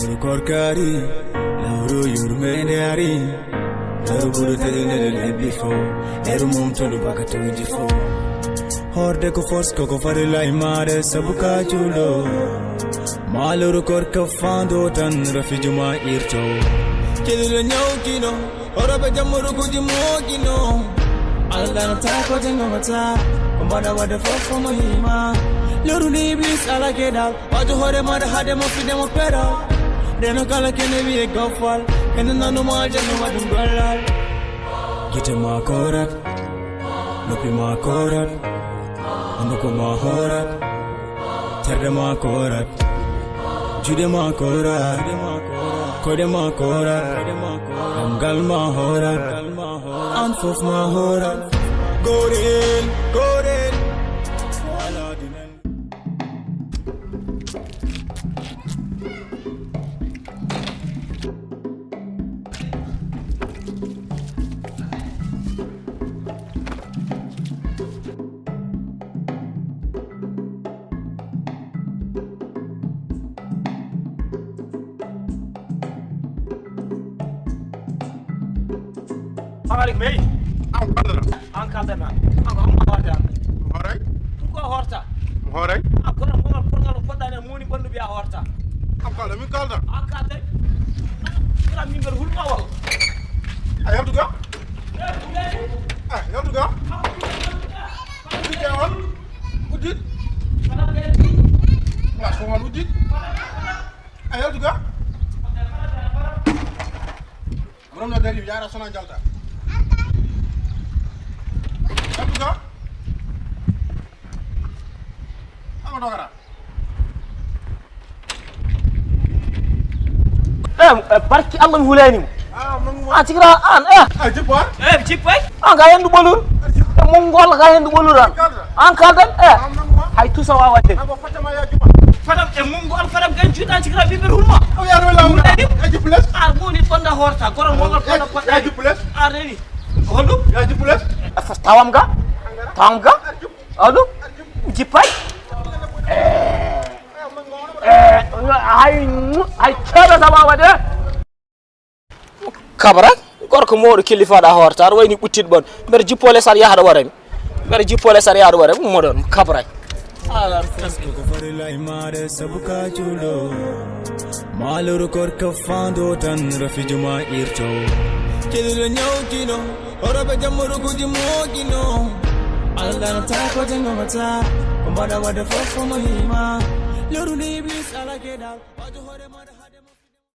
Lauru korkari, lauru yurmeniari. Lauru buru tadinele before. Eru mum tolu bakatu jifo. Horde ko force ko fare la imare sabuka chulo. Maluru korka fando tan rafijuma ircho. Chedule nyokino, orabe jamuru kujimokino. Allah na tako jengo mata, kumbada wade fofo mahima. Lauru ni iblis ala kedal, waju hore mada hade mo fide mo pedal. Deno kala kene biye gofal, kene nanu ma jenu madum golal. Gite ma korat, lupi ma korat. Anduko ma horat, terde ma korat, jude ma korat, kode ma korat, amgal ma horat, anfof ma horat, gorin, gorin. Malik Mei, angkatnya, angkat horta. Horai? Tuku horta. Horai? Aku nak mengal pergal pada muni pandu biar horta. Angkatnya, min kalda. Angkatnya, kira mimbar hulma wal. Ayam juga? Ayam juga? Udit jawan? Udit? Nggak semua udit? Ayam juga? Belum ada dari biara sana jalta. Ayam juga? Apa dogara? Barki Allah hulani. Mengu. Cikra an Jepar? Cipai. Gaya ndu bolur. Mongol gaya ndu boluran. Angkatan Mengu. hay tu sawa wadde. Apa fatama ya juma? Fadam mongol fadam kan judan cikra bibir hulma. Oh ya rola. Aji plus? Muni panda horta koron mongol panda panda. Aji plus? Reni. Holu? Aji plus? Fas tawam ga? Holu? Cipai. Hay chala sawa wadde. Kabara gorko modu kilifaɗa horta aɗa wayni ɓuttit bon mbeɗa jippole sar yahata warami mbeɗa jippole sar yahata warami moɗon kabray Ko farila imare sabuka chulo. Maluru korka fando tan rafijuma ircho. Chedule nyokino, orabe jamuru kujimokino. Allah na tako jengo mata, kumbada wade fofo mahima. Lauru ni iblis ala kedal, waju hore mada hade